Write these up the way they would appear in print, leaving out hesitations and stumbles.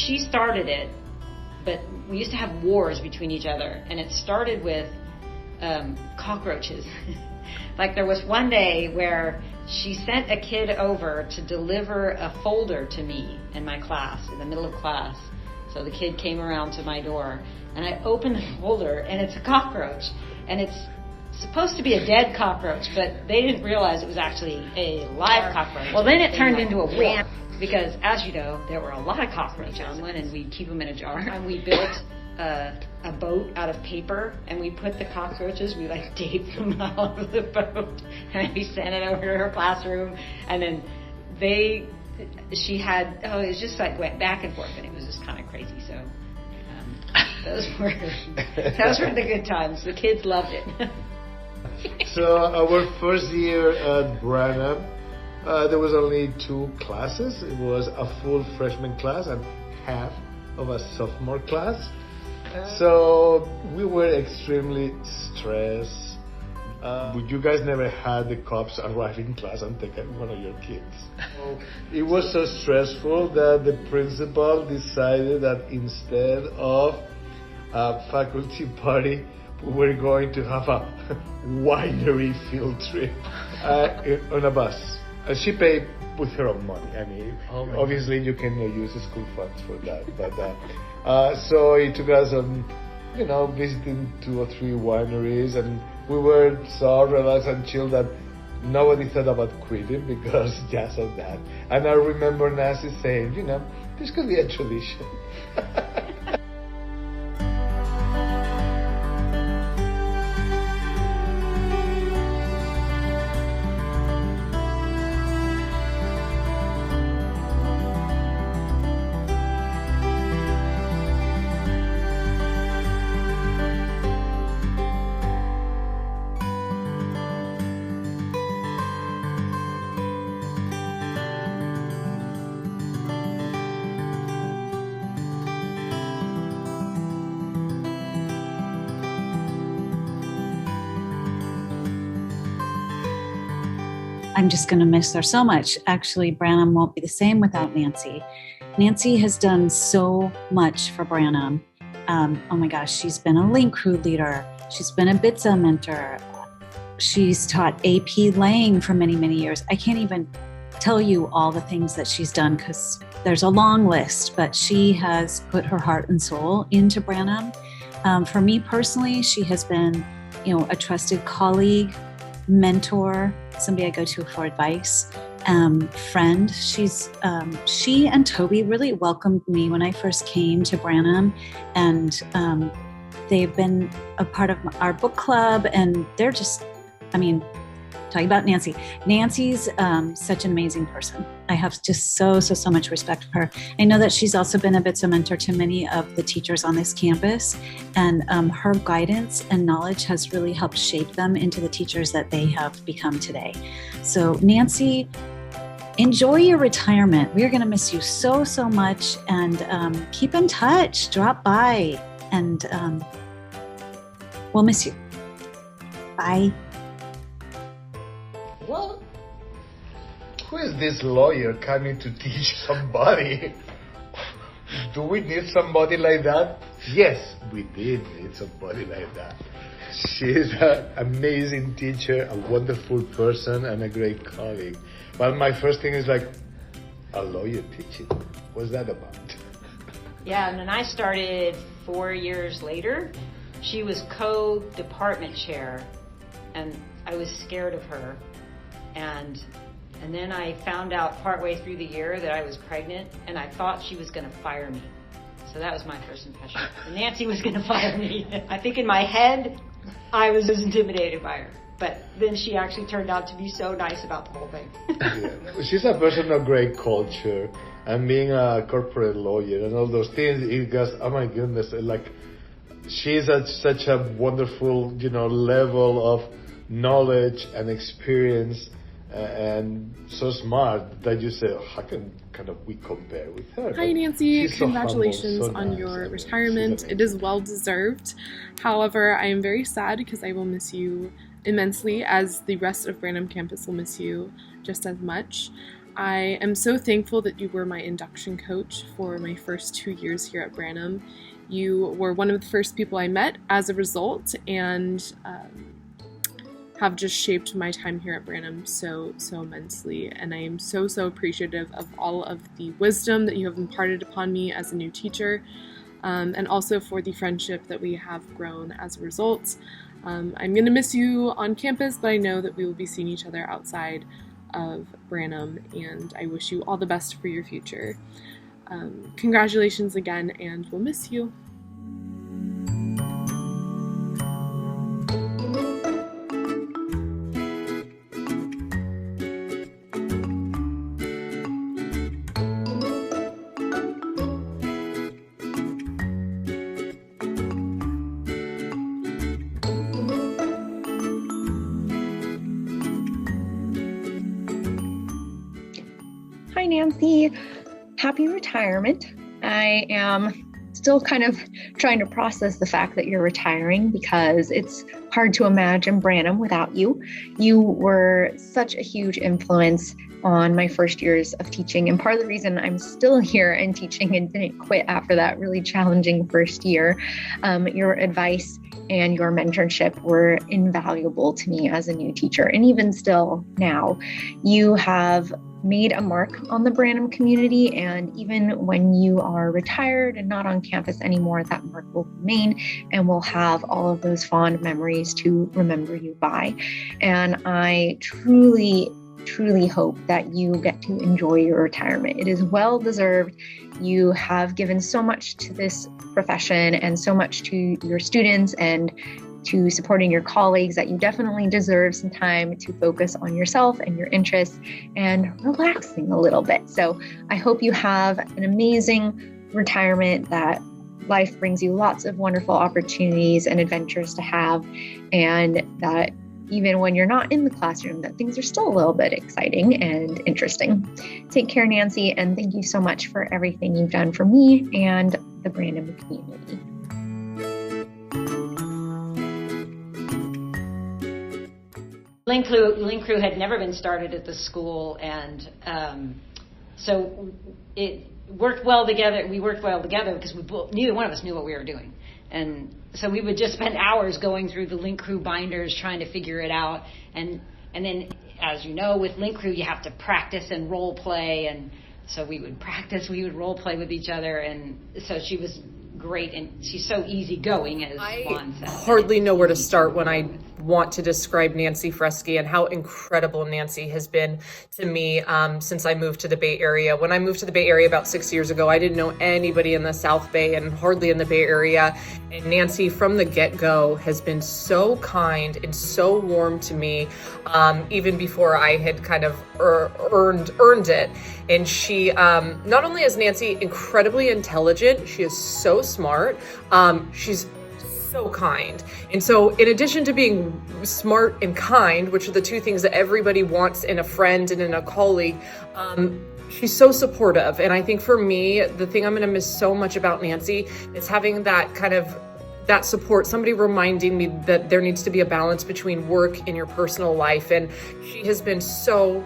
she started it, but we used to have wars between each other, and it started with cockroaches. Like there was one day where she sent a kid over to deliver a folder to me in my class, in the middle of class. So the kid came around to my door, and I opened the folder, and it's a cockroach, and it's supposed to be a dead cockroach, but they didn't realize it was actually a live cockroach. Well, then it turned into a war, because as you know, there were a lot of cockroaches on one, and we'd keep them in a jar. And we built a boat out of paper, and we put the cockroaches, we like taped them out of the boat, and we sent it over to her classroom, and then she had, it was just like went back and forth, and it was just kind of crazy. So those were the good times. The kids loved it. So our first year at Branham, there was only 2 classes. It was a full freshman class and half of a sophomore class. So we were extremely stressed. You guys never had the cops arrive in class and take one of your kids. So it was so stressful that the principal decided that instead of a faculty party, we were going to have a winery field trip on a bus. She paid with her own money. I mean, obviously you can use the school funds for that. But so it took us on, visiting 2 or 3 wineries, and we were so relaxed and chill that nobody thought about quitting because just of that. And I remember Nancy saying, this could be a tradition. I'm just going to miss her so much. Actually, Branham won't be the same without Nancy. Nancy has done so much for Branham. Oh my gosh, she's been a link crew leader. She's been a BTSA mentor. She's taught AP Lang for many, many years. I can't even tell you all the things that she's done because there's a long list, but she has put her heart and soul into Branham. For me personally, she has been, a trusted colleague, mentor, somebody I go to for advice, friend. She and Toby really welcomed me when I first came to Branham, and they've been a part of our book club, and they're just, talking about Nancy. Nancy's such an amazing person. I have just so much respect for her. I know that she's also been a BTSA mentor to many of the teachers on this campus, and her guidance and knowledge has really helped shape them into the teachers that they have become today. So Nancy, enjoy your retirement. We are going to miss you so much, and keep in touch. Drop by, and we'll miss you. Bye. What? Who is this lawyer coming to teach somebody? Do we need somebody like that? Yes, we did need somebody like that. She's an amazing teacher, a wonderful person, and a great colleague. But my first thing is like, a lawyer teaching? What's that about? Yeah, and then I started 4 years later. She was co-department chair, and I was scared of her. And then I found out partway through the year that I was pregnant, and I thought she was going to fire me. So that was my first impression. And Nancy was going to fire me. I think in my head, I was intimidated by her. But then she actually turned out to be so nice about the whole thing. Yeah. She's a person of great culture, and being a corporate lawyer and all those things, it goes, oh my goodness, like she's at such a wonderful, level of knowledge and experience, and so smart that you say, how can we compare with her? Hi Nancy, She's congratulations so humble, so on nice. your retirement. It is well deserved. However, I am very sad because I will miss you immensely, as the rest of Branham campus will miss you just as much. I am so thankful that you were my induction coach for my first 2 years here at Branham. You were one of the first people I met as a result, and have just shaped my time here at Branham so immensely. And I am so appreciative of all of the wisdom that you have imparted upon me as a new teacher, and also for the friendship that we have grown as a result. I'm going to miss you on campus, but I know that we will be seeing each other outside of Branham, and I wish you all the best for your future. Congratulations again, and we'll miss you. Hi, Nancy. Happy retirement. I am still kind of trying to process the fact that you're retiring because it's hard to imagine Branham without you. You were such a huge influence on my first years of teaching, and part of the reason I'm still here and teaching and didn't quit after that really challenging first year. Your advice and your mentorship were invaluable to me as a new teacher, and even still now. You have made a mark on the Branham community, and even when you are retired and not on campus anymore, that mark will remain, and we'll have all of those fond memories to remember you by. And I truly hope that you get to enjoy your retirement. It is well deserved. You have given so much to this profession and so much to your students and to supporting your colleagues that you definitely deserve some time to focus on yourself and your interests and relaxing a little bit. So I hope you have an amazing retirement, that life brings you lots of wonderful opportunities and adventures to have, and that even when you're not in the classroom, that things are still a little bit exciting and interesting. Take care, Nancy, and thank you so much for everything you've done for me and the Branham community. Link Crew had never been started at the school, and so it worked well together. We worked well together because neither one of us knew what we were doing. And so we would just spend hours going through the Link Crew binders trying to figure it out. And then, as you know, with Link Crew, you have to practice and role play. And so we would practice, we would role play with each other. And so she was great, and she's so easygoing, as Juan said. I hardly know where to start when I want to describe Nancy Freschi and how incredible Nancy has been to me since I moved to the Bay Area. When I moved to the Bay Area about 6 years ago, I didn't know anybody in the South Bay and hardly in the Bay Area. And Nancy, from the get-go, has been so kind and so warm to me, even before I had kind of earned it. And she, not only is Nancy incredibly intelligent, she is so smart, she's so kind. And so in addition to being smart and kind, which are the two things that everybody wants in a friend and in a colleague, she's so supportive. And I think for me, the thing I'm going to miss so much about Nancy is having that kind of that support, somebody reminding me that there needs to be a balance between work and your personal life. And she has been so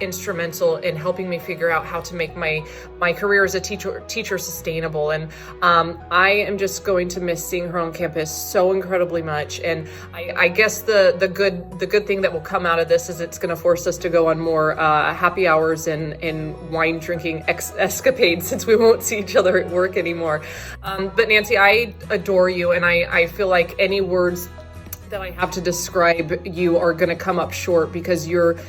instrumental in helping me figure out how to make my career as a teacher sustainable. And I am just going to miss seeing her on campus so incredibly much. And I guess the good thing that will come out of this is it's going to force us to go on more happy hours and wine drinking escapades, since we won't see each other at work anymore. But Nancy, I adore you. And I feel like any words that I have to describe you are going to come up short, because you're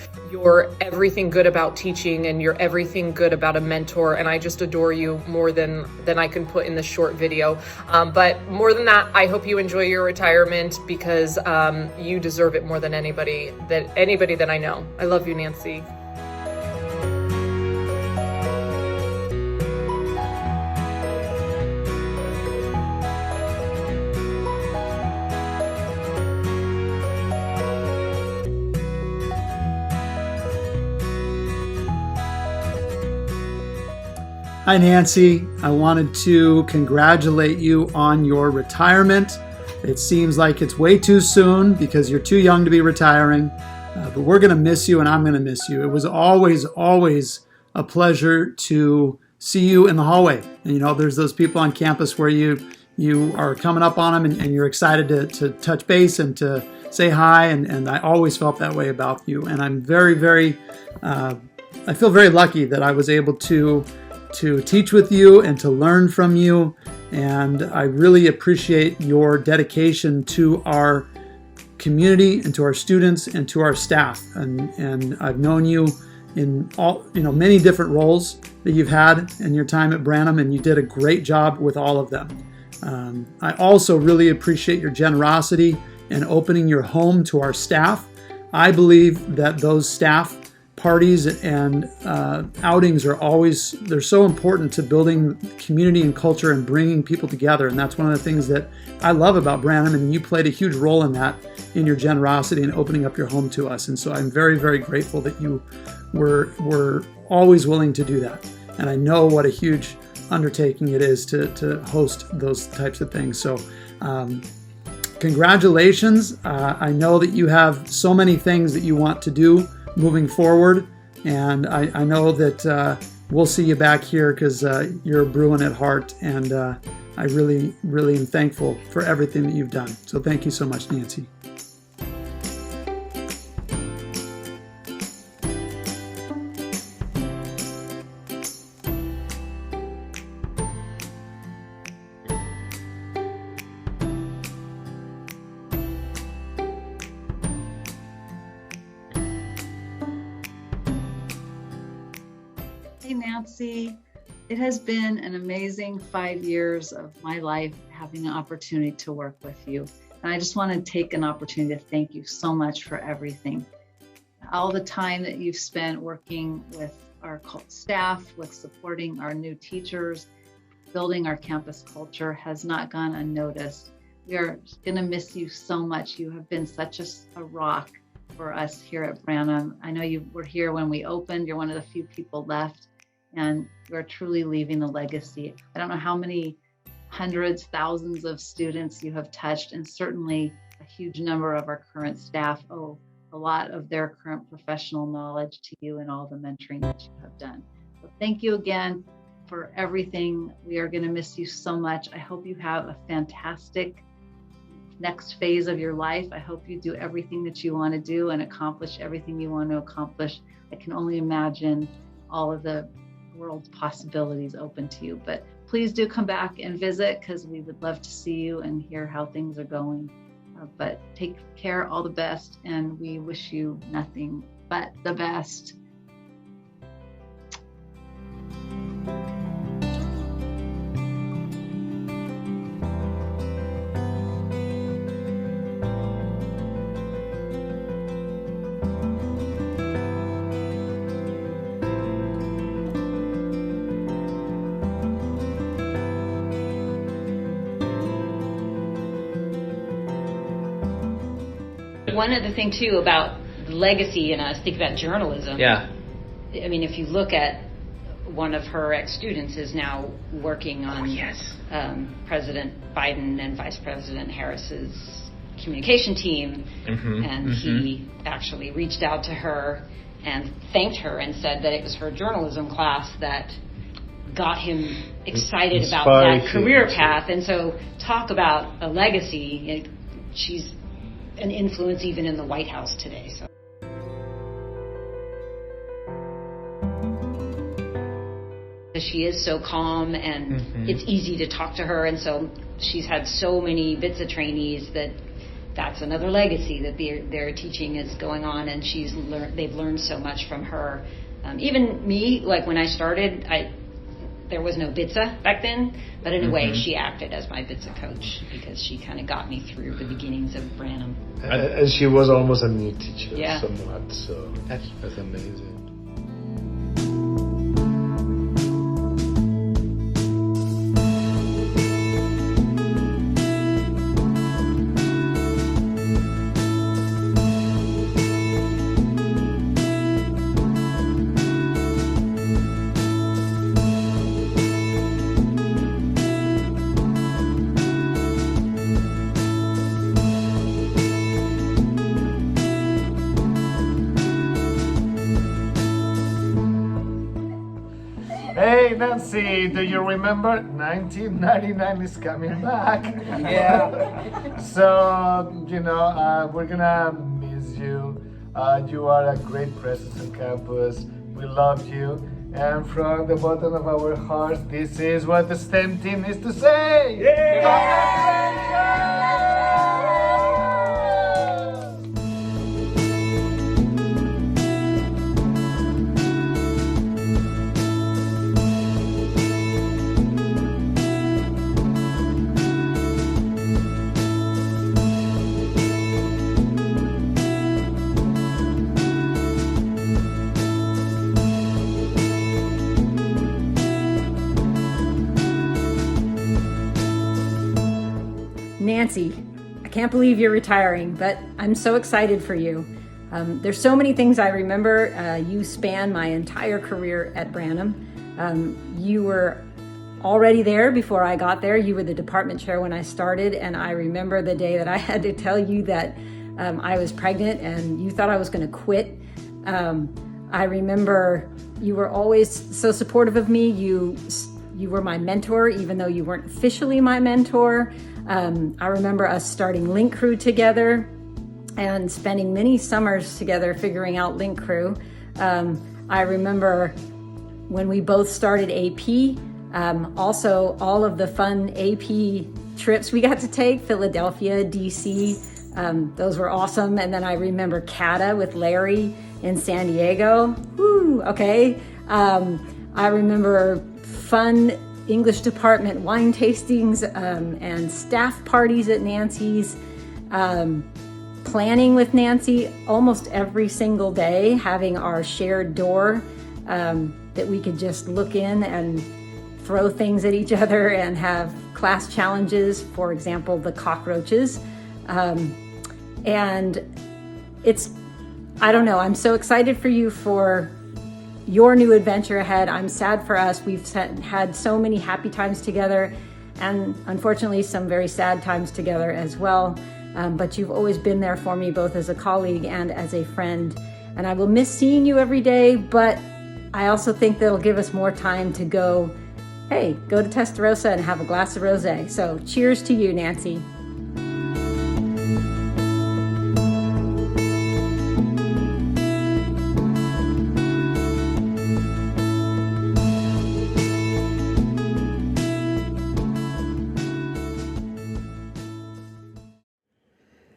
everything good about teaching, and you're everything good about a mentor. And I just adore you more than I can put in this short video. But more than that, I hope you enjoy your retirement, because you deserve it more than anybody that I know. I love you, Nancy. Hi, Nancy. I wanted to congratulate you on your retirement. It seems like it's way too soon because you're too young to be retiring, But we're going to miss you, and I'm going to miss you. It was always, always a pleasure to see you in the hallway. And, there's those people on campus where you are coming up on them and you're excited to touch base and to say hi. And I always felt that way about you. And I'm very, very, I feel very lucky that I was able to teach with you and to learn from you. And I really appreciate your dedication to our community and to our students and to our staff. And I've known you in all, many different roles that you've had in your time at Branham, and you did a great job with all of them. I also really appreciate your generosity in opening your home to our staff. I believe that those staff parties and outings they're so important to building community and culture and bringing people together. And that's one of the things that I love about Branham, and you played a huge role in that, in your generosity and opening up your home to us. And so I'm very, very grateful that you were always willing to do that. And I know what a huge undertaking it is to host those types of things. So congratulations. I know that you have so many things that you want to do moving forward, and I know that we'll see you back here because you're a Bruin at heart, and I really, really am thankful for everything that you've done. So thank you so much, Nancy. Nancy, it has been an amazing 5 years of my life having an opportunity to work with you. And I just want to take an opportunity to thank you so much for everything. All the time that you've spent working with our staff, with supporting our new teachers, building our campus culture has not gone unnoticed. We are going to miss you so much. You have been such a rock for us here at Branham. I know you were here when we opened. You're one of the few people left. And you're truly leaving a legacy. I don't know how many hundreds, thousands of students you have touched, and certainly a huge number of our current staff owe a lot of their current professional knowledge to you and all the mentoring that you have done. So thank you again for everything. We are going to miss you so much. I hope you have a fantastic next phase of your life. I hope you do everything that you want to do and accomplish everything you want to accomplish. I can only imagine all of the world's possibilities open to you, but please do come back and visit because we would love to see you and hear how things are going. But take care, all the best, and we wish you nothing but the best. One other thing too about legacy, and I was thinking about journalism. Yeah. I mean, if you look at one of her ex-students is now working on President Biden and Vice President Harris's communication team, and he actually reached out to her and thanked her and said that it was her journalism class that got him excited about that career path. And so talk about a legacy. She's an influence even in the White House today. So. She is so calm, and it's easy to talk to her, and so she's had so many BTSA trainees that's another legacy that their teaching is going on, and they've learned so much from her. Even me, like when I started, there was no BTSA back then, but in a way she acted as my BTSA coach because she kind of got me through the beginnings of Branham. And she was almost a new teacher Yeah. somewhat, so that's amazing. Hey, Nancy, do you remember 1999 is coming back? Yeah. So, we're gonna miss you. You are a great presence on campus. We love you. And from the bottom of our hearts, this is what the STEM team is to say. Congratulations! Nancy, I can't believe you're retiring, but I'm so excited for you. There's so many things I remember. You span my entire career at Branham. You were already there before I got there. You were the department chair when I started, and I remember the day that I had to tell you that I was pregnant and you thought I was going to quit. I remember you were always so supportive of me. You were my mentor, even though you weren't officially my mentor. I remember us starting Link Crew together and spending many summers together figuring out Link Crew. I remember when we both started AP, also all of the fun AP trips we got to take, Philadelphia, DC, those were awesome. And then I remember CATA with Larry in San Diego. Woo, okay. I remember fun English department wine tastings and staff parties at Nancy's, planning with Nancy almost every single day, having our shared door that we could just look in and throw things at each other and have class challenges, for example, the cockroaches. And I don't know, I'm so excited for you for your new adventure ahead. I'm sad for us. We've had so many happy times together and unfortunately some very sad times together as well. But you've always been there for me, both as a colleague and as a friend. And I will miss seeing you every day, but I also think that'll give us more time to go to Testarossa and have a glass of rosé. So cheers to you, Nancy.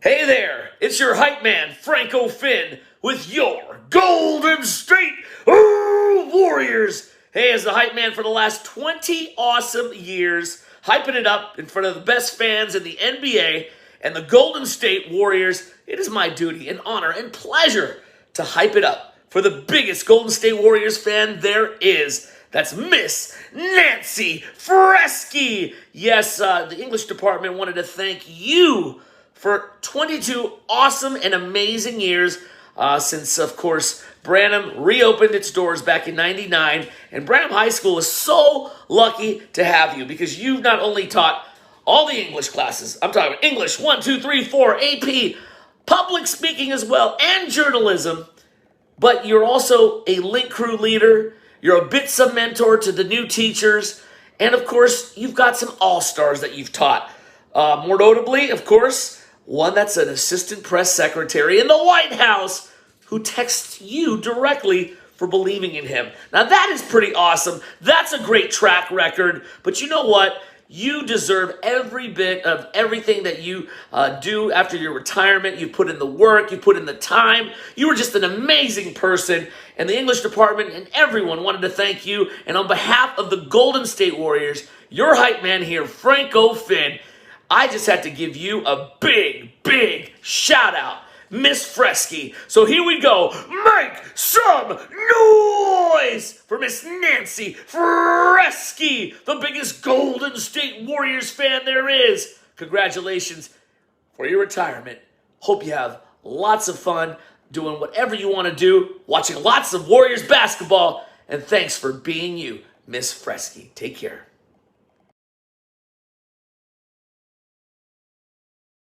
Hey there, it's your hype man, Franco Finn, with your Golden State Warriors. Hey, as the hype man for the last 20 awesome years, hyping it up in front of the best fans in the NBA and the Golden State Warriors, it is my duty and honor and pleasure to hype it up for the biggest Golden State Warriors fan there is. That's Miss Nancy Freschi. Yes, the English department wanted to thank you for 22 awesome and amazing years since, of course, Branham reopened its doors back in '99. And Branham High School is so lucky to have you because you've not only taught all the English classes, I'm talking about English 1, 2, 3, 4, AP, public speaking as well, and journalism, but you're also a Link Crew leader, you're a BTSA mentor to the new teachers, and of course, you've got some all-stars that you've taught. More notably, of course, one that's an assistant press secretary in the White House who texts you directly for believing in him. Now that is pretty awesome. That's a great track record. But you know what? You deserve every bit of everything that you do after your retirement. You put in the work. You put in the time. You were just an amazing person. And the English department and everyone wanted to thank you. And on behalf of the Golden State Warriors, your hype man here, Franco Finn, I just had to give you a big, big shout out, Miss Freschi. So here we go. Make some noise for Miss Nancy Freschi, the biggest Golden State Warriors fan there is. Congratulations for your retirement. Hope you have lots of fun doing whatever you want to do, watching lots of Warriors basketball, and thanks for being you, Miss Freschi. Take care.